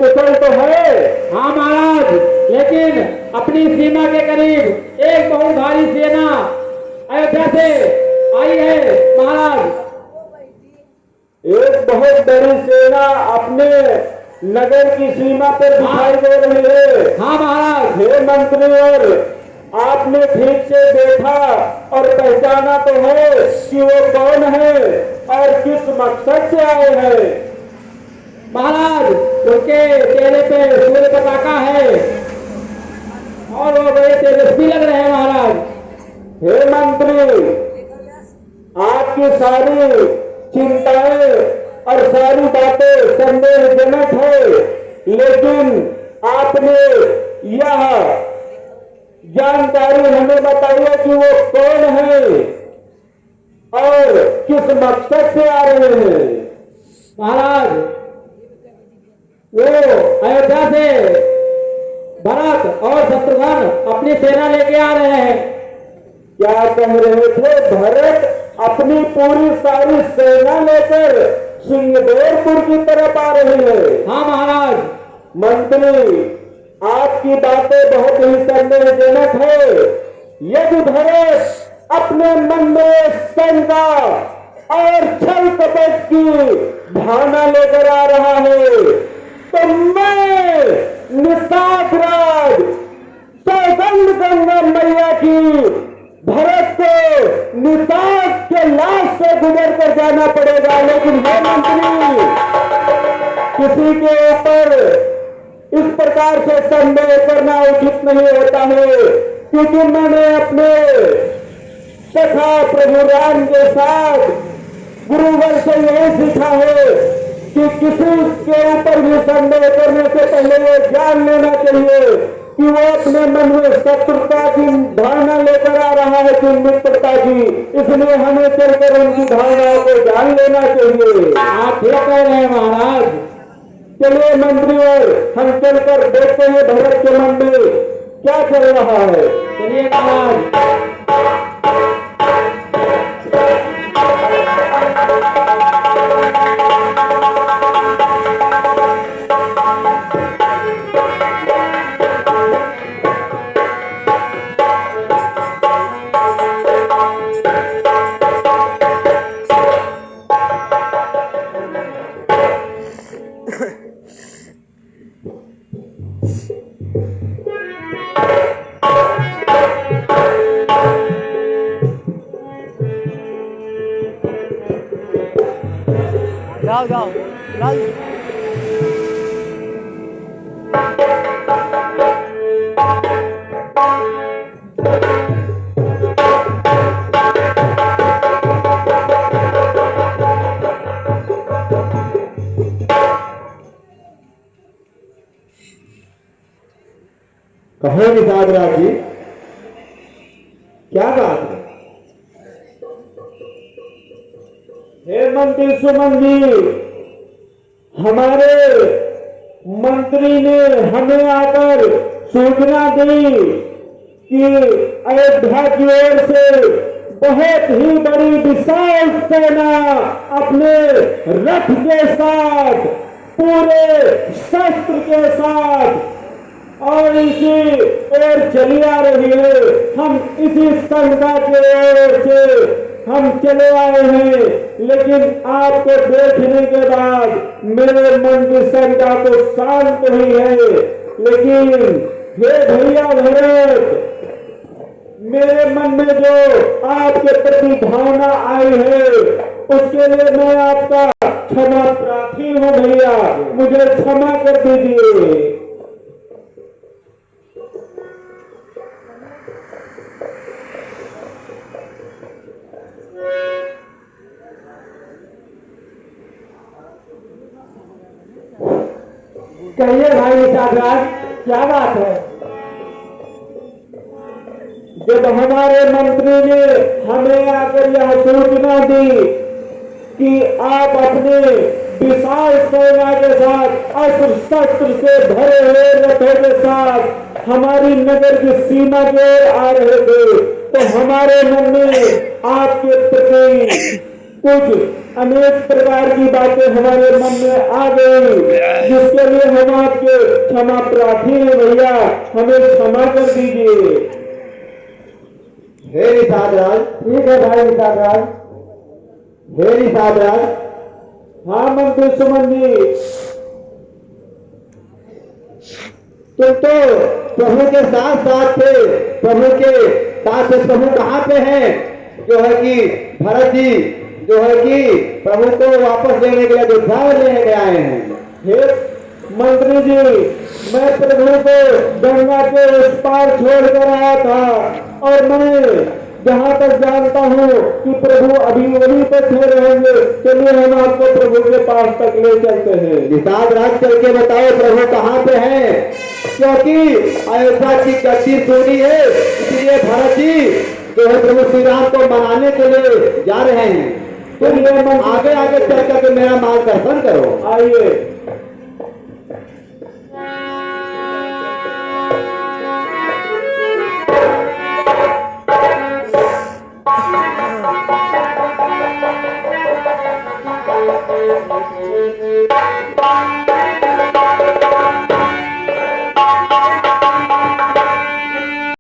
कुशल तो है। हाँ महाराज, लेकिन अपनी सीमा के करीब एक बहुत भारी सेना अयोध्या से आई है महाराज। एक बहुत बड़ी सेना अपने नगर की सीमा पर दिखाई दे रही है। हाँ महाराज। हे मंत्री, और आपने ठीक से देखा और पहचाना तो है कि वो कौन है और किस मकसद से आए हैं? महाराज, उनके चेहरे पे सूर्य पताका है और वो बड़े तेजस्वी लग रहे हैं महाराज। हे मंत्री, आपकी सारी चिंताएं और सारी बातें संदेहजनक है, लेकिन आपने यह जानकारी हमें बताइए कि वो कौन है और किस मकसद से आ रहे हैं? महाराज, वो अयोध्या से भरत और शत्रुघ्न अपनी सेना लेके आ रहे हैं। क्या कह रहे थे? भरत अपनी पूरी सारी सेना लेकर सिंहदेवपुर की तरफ आ रही है। हाँ महाराज। मंत्री, आपकी बातें बहुत ही संदेहजनक है। यदि भरत अपने मन में शंका और छल कपट की भावना लेकर आ रहा है, तो मैं निषाद राज सौगंध गंगा मैया की भरत को निषाद के लाश से गुजर कर जाना पड़ेगा। लेकिन हे मंत्री, किसी के ऊपर इस प्रकार से संदेह करना उचित नहीं होता है, क्योंकि मैंने अपने सखा प्रभु राम के साथ गुरुवर से यही सीखा है कि किसी के ऊपर भी संदेह करने से पहले ये जान लेना चाहिए कि वो अपने मन में शत्रुता की भावना लेकर आ रहा है कि मित्रता की। इसलिए हमें चलकर उनकी भावनाओं को जान लेना चाहिए। आप ठीक कह रहे हैं महाराज। चलिए मंत्री, और हम चलकर देखते हैं भरत के मन में क्या चल रहा है। चलिए महाराज। जाओ जाओ जाओ। कहो निषाद राज जी, क्या बात है? हे मंत्री सुमन जी, हमारे मंत्री ने हमें आकर सूचना दी कि अयोध्या की ओर से बहुत ही बड़ी विशाल सेना अपने रथ के साथ, पूरे शस्त्र के साथ और इसी ओर चली आ रही है। हम इसी शंका के ओर से हम चले आए हैं, लेकिन आपको देखने के बाद मेरे मन की शंका तो शांत हुई है। लेकिन हे भैया भरत, मेरे मन में जो आपके प्रति भावना आई है, उसके लिए मैं आपका क्षमा प्रार्थी हूँ। भैया, मुझे क्षमा कर दीजिए। कहिए भाई निषाद राज, क्या बात है? जब हमारे मंत्री ने हमें आकर यह सूचना दी कि आप अपने विशाल सेना के साथ, अस्त्र शस्त्र से भरे हुए रथों के साथ हमारी नगर की सीमा की ओर आ रहे थे, तो हमारे मन में आपके प्रति कुछ अनेक प्रकार की बातें हमारे मन में आ गई, जिसके लिए हम आपके क्षमा प्रार्थी हैं। भैया हमें क्षमा कर दीजिए। हे निषाद राज, ठीक है भाई निषाद राज। हे निषाद राज, हाँ मंत्री सुमन जी, तुम तो प्रभु के साथ साथ थे, प्रभु के साथ थे। प्रभु कहाँ पे हैं? जो है कि भरत जी जो है कि प्रभु को वापस लेने के लिए अयोध्या लेने गए आए हैं। हे मंत्री जी, मैं प्रभु को गंगा के उस पार छोड़ कर आया था, और मैं जहाँ तक जानता हूँ कि प्रभु अभी वहीं पर ठहरे रहेंगे। चलिए हम आपको प्रभु के पास तक ले चलते हैं। निषाद राज चल के बताओ प्रभु कहाँ पे हैं, क्योंकि अयोध्या की गद्दी सोनी है, इसलिए भरत जी जो है प्रभु श्री राम को मनाने के लिए जा रहे हैं। तुम आगे आगे चल करके मेरा मार्गदर्शन करो। आइए।